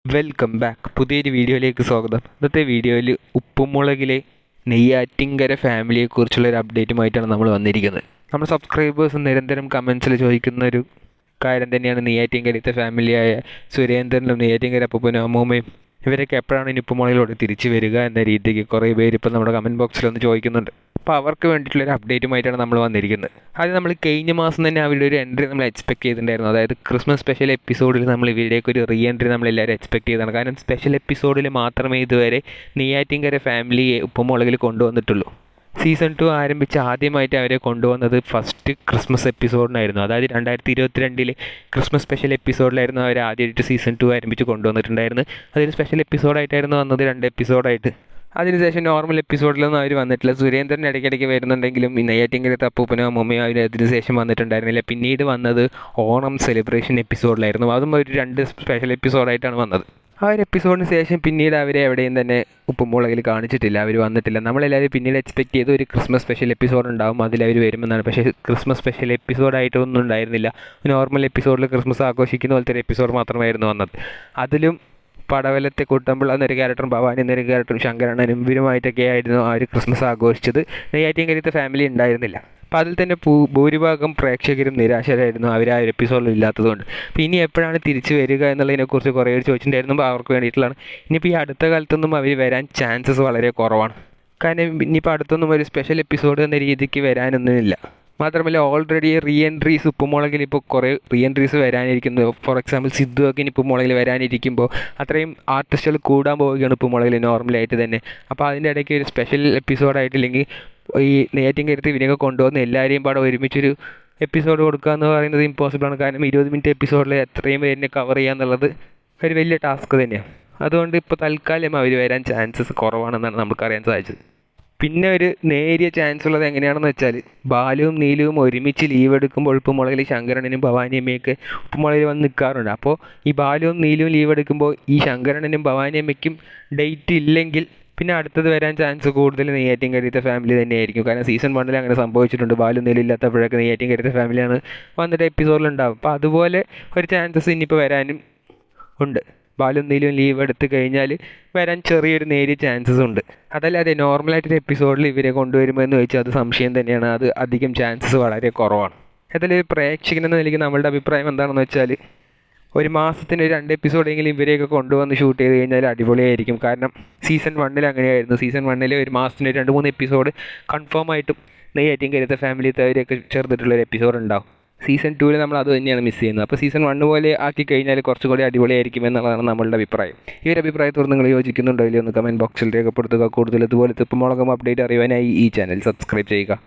Welcome back. പുതിയൊരു വീഡിയോയിലേക്ക് സ്വാഗതം. ഇന്നത്തെ വീഡിയോയിൽ ഉപ്പുമുളകിലെ നെയ്യാറ്റിൻകര ഫാമിലിയെക്കുറിച്ചുള്ള ഒരു അപ്ഡേറ്റുമായിട്ടാണ് നമ്മൾ വന്നിരിക്കുന്നത്. നമ്മുടെ സബ്സ്ക്രൈബേഴ്സ് നിരന്തരം കമൻസിൽ ചോദിക്കുന്ന ഒരു കാര്യം തന്നെയാണ് നെയ്യാറ്റിൻകരത്തെ ഫാമിലിയായ സുരേന്ദ്രനും നെയ്യാറ്റിൻകര അപ്പൂപ്പനും അമ്മൂമ്മയും ഇവരൊക്കെ എപ്പോഴാണ് ഇനി ഉപ്പുമുളകിലോട്ട് തിരിച്ചു വരിക എന്ന രീതിക്ക് കുറേ പേര് ഇപ്പോൾ നമ്മുടെ കമൻറ്റ് ബോക്സിൽ ഒന്ന് ചോദിക്കുന്നുണ്ട്. അപ്പോൾ അവർക്ക് വേണ്ടിയിട്ടുള്ളൊരു അപ്ഡേറ്റുമായിട്ടാണ് നമ്മൾ വന്നിരിക്കുന്നത്. അത് നമ്മൾ കഴിഞ്ഞ മാസം തന്നെ അവരുടെ ഒരു എൻട്രി നമ്മൾ എക്സ്പെക്ട് ചെയ്തിട്ടുണ്ടായിരുന്നു. അതായത് ക്രിസ്മസ് സ്പെഷ്യൽ എപ്പിസോഡിൽ നമ്മൾ ഇവരുടെയൊക്കെ ഒരു റീ എൻട്രി നമ്മളെല്ലാവരും എക്സ്പെക്ട് ചെയ്തതാണ്. കാരണം സ്പെഷ്യൽ എപ്പിസോഡിൽ മാത്രമേ ഇതുവരെ നെയ്യാറ്റിൻകര ഫാമിലിയെ ഉപ്പുമുളകിൽ കൊണ്ടുവന്നിട്ടുള്ളൂ. സീസൺ 2 ആരംഭിച്ച് ആദ്യമായിട്ട് അവരെ കൊണ്ടുവന്നത് ഫസ്റ്റ് ക്രിസ്മസ് എപ്പിസോഡിനായിരുന്നു. അതായത് 2022 ക്രിസ്മസ് സ്പെഷ്യൽ എപ്പിസോഡിലായിരുന്നു അവർ ആദ്യമായിട്ട് സീസൺ 2 ആരംഭിച്ച് കൊണ്ടുവന്നിട്ടുണ്ടായിരുന്നു. അതൊരു സ്പെഷ്യൽ എപ്പിസോഡായിട്ടായിരുന്നു വന്നത്, 2 എപ്പിസോഡായിട്ട്. അതിനുശേഷം നോർമൽ എപ്പിസോഡിലൊന്നും അവർ വന്നിട്ടില്ല. സുരേന്ദ്രൻ ഇടയ്ക്കിടയ്ക്ക് വരുന്നുണ്ടെങ്കിലും ഈ നെയ്യാറ്റിൻകരത്തെ അപ്പൂപ്പനും അമ്മൂമ്മയും അവർ അതിനുശേഷം വന്നിട്ടുണ്ടായിരുന്നില്ല. പിന്നീട് വന്നത് ഓണം സെലിബ്രേഷൻ എപ്പിസോഡിലായിരുന്നു. അതും ഒരു 2 സ്പെഷ്യൽ എപ്പിസോഡായിട്ടാണ് വന്നത്. ആ ഒരു എപ്പിസോഡിന് ശേഷം പിന്നീട് അവരെ എവിടെയും തന്നെ ഉപ്പുമുളകിൽ കാണിച്ചിട്ടില്ല, അവർ വന്നിട്ടില്ല. നമ്മളെല്ലാവരും പിന്നീട് എക്സ്പെക്ട് ചെയ്ത് ഒരു ക്രിസ്മസ് സ്പെഷ്യൽ എപ്പിസോഡ് ഉണ്ടാവും, അതിലവർ വരുമെന്നാണ്. പക്ഷേ ക്രിസ്മസ് സ്പെഷ്യൽ എപ്പിസോഡായിട്ടൊന്നും ഉണ്ടായിരുന്നില്ല. നോർമൽ എപ്പിസോഡിൽ ക്രിസ്മസ് ആഘോഷിക്കുന്ന പോലത്തെ ഒരു എപ്പിസോഡ് മാത്രമായിരുന്നു വന്നത്. അതിലും പടവലത്തെ കുട്ടമ്പിള്ള എന്നൊരു ക്യാരക്ടറും ഭവാനി എന്നൊരു ക്യാരക്ടറും ശങ്കരണ്ണനും ഇവരുമായിട്ടൊക്കെ ആയിരുന്നു ആ ഒരു ക്രിസ്മസ് ആഘോഷിച്ചത്. നെയ്യാറ്റിൻകരത്തെ ഫാമിലി ഉണ്ടായിരുന്നില്ല. അപ്പോൾ അതിൽ തന്നെ ഭൂരിഭാഗം പ്രേക്ഷകരും നിരാശരായിരുന്നു അവർ ആ ഒരു എപ്പിസോഡിൽ ഇല്ലാത്തതുകൊണ്ട്. അപ്പോൾ ഇനി എപ്പോഴാണ് തിരിച്ചു വരിക എന്നുള്ളതിനെക്കുറിച്ച് കുറേ പേര് ചോദിച്ചിട്ടുണ്ടായിരുന്നു. അപ്പോൾ അവർക്ക് വേണ്ടിയിട്ടുള്ളതാണ്. ഇനിയിപ്പോൾ ഈ അടുത്ത കാലത്തൊന്നും അവർ വരാൻ ചാൻസസ് വളരെ കുറവാണ്. കാരണം ഇനിയിപ്പോൾ അടുത്തൊന്നും ഒരു സ്പെഷ്യൽ എപ്പിസോഡ് എന്ന രീതിക്ക് വരാനൊന്നുമില്ല. മാത്രമല്ല ഓൾറെഡി റീ എൻട്രീസ് ഉപ്പുമുളകിൽ ഇപ്പോൾ കുറേ റീ എൻട്രീസ് വരാനിരിക്കുന്നു. ഫോർ എക്സാമ്പിൾ സിദ്ധുവൊക്കെ ഇനി ഉപ്പുമുളകിൽ വരാനിരിക്കുമ്പോൾ അത്രയും ആർട്ടിസ്റ്റുകൾ കൂടാൻ പോവുകയാണ് ഉപ്പുമുളകിൽ നോർമലായിട്ട് തന്നെ. അപ്പോൾ അതിൻ്റെ ഇടയ്ക്ക് ഒരു സ്പെഷ്യൽ എപ്പിസോഡായിട്ടില്ലെങ്കിൽ ഈ നെയ്യാറ്റിൻകരത്ത് ഇവരെയൊക്കെ കൊണ്ടുവന്ന് എല്ലാവരെയും പാടെ ഒരുമിച്ചൊരു എപ്പിസോഡ് കൊടുക്കുക എന്ന് പറയുന്നത് ഇമ്പോസിബിളാണ്. കാരണം 20 മിനിറ്റ് എപ്പിസോഡിൽ എത്രയും പേരിനെ കവർ ചെയ്യുക എന്നുള്ളത് ഒരു വലിയ ടാസ്ക് തന്നെയാണ്. അതുകൊണ്ട് ഇപ്പോൾ തൽക്കാലം അവർ വരാൻ ചാൻസസ് കുറവാണെന്നാണ് നമുക്കറിയാൻ സാധിച്ചത്. പിന്നെ ഒരു നേരിയ ചാൻസ് ഉള്ളത് എങ്ങനെയാണെന്ന് വെച്ചാൽ ബാലുവും നീലുവും ഒരുമിച്ച് ലീവ് എടുക്കുമ്പോൾ ഉപ്പുമുളകിൽ ശങ്കരണ്ണനും ഭവാനിയമ്മയൊക്കെ ഉപ്പുമുളകിൽ വന്ന് നിൽക്കാറുണ്ട്. അപ്പോൾ ഈ ബാലുവും നീലുവും ലീവ് എടുക്കുമ്പോൾ ഈ ശങ്കരണ്ണനും ഭവാനിയമ്മയ്ക്കും ഡേറ്റ് ഇല്ലെങ്കിൽ പിന്നെ അടുത്തത് വരാൻ ചാൻസ് കൂടുതൽ നെയ്യാറ്റിൻകരത്തെ ഫാമിലി തന്നെയായിരിക്കും. കാരണം സീസൺ 1 അങ്ങനെ സംഭവിച്ചിട്ടുണ്ട്. ബാലും നീലും ഇല്ലാത്തപ്പോഴൊക്കെ നെയ്യാറ്റിൻകരത്തെ ഫാമിലിയാണ് വന്നിട്ട് എപ്പിസോഡിലുണ്ടാവും. അപ്പോൾ അതുപോലെ ഒരു ചാൻസസ് ഇനിയിപ്പോൾ വരാനും ഉണ്ട്. ബാലും നീലും ലീവ് എടുത്ത് കഴിഞ്ഞാൽ വരാൻ ചെറിയൊരു നേരിയ ചാൻസസ് ഉണ്ട്. അതല്ലാതെ നോർമലായിട്ടൊരു എപ്പിസോഡിൽ ഇവരെ കൊണ്ടുവരുമോ എന്ന് ചോദിച്ചാൽ അത് സംശയം തന്നെയാണ്. അത് അധികം ചാൻസസ് വളരെ കുറവാണ്. അതിൽ പ്രേക്ഷകനെന്ന നിലയ്ക്ക് നമ്മളുടെ അഭിപ്രായം എന്താണെന്ന് വെച്ചാൽ ഒരു മാസത്തിന് 2 എപ്പിസോഡെങ്കിലും ഇവരെയൊക്കെ കൊണ്ടുവന്ന് ഷൂട്ട് ചെയ്ത് കഴിഞ്ഞാൽ അടിപൊളിയായിരിക്കും. കാരണം സീസൺ 1 അങ്ങനെയായിരുന്നു. സീസൺ 1 ഒരു മാസത്തിന് 2-3 എപ്പിസോഡ് കൺഫേം ആയിട്ടും നെയ്യാറ്റിൻകരത്തെ ഫാമിലിത്തെ അവരെയൊക്കെ ചേർത്തിട്ടുള്ളൊരു എപ്പിസോഡ് ഉണ്ടാവും. സീസൺ 2 നമ്മൾ അത് തന്നെയാണ് മിസ് ചെയ്യുന്നത്. അപ്പോൾ സീസൺ 1 പോലെ ആക്കി കഴിഞ്ഞാൽ കുറച്ചുകൂടി അടിപൊളിയായിരിക്കും എന്നുള്ളതാണ് നമ്മളുടെ അഭിപ്രായം. ഈ ഒരു അഭിപ്രായത്തോട് നിങ്ങൾ യോജിക്കുന്നുണ്ടോ ഇല്ലയോ എന്ന് കമൻറ്റ് ബോക്സിൽ രേഖപ്പെടുത്തുക. കൂടുതൽ ഇതുപോലത്തെ ഉപ്പുമുളകും അപ്ഡേറ്റ് അറിയാനായി ഈ ചാനൽ സബ്സ്ക്രൈബ് ചെയ്യുക.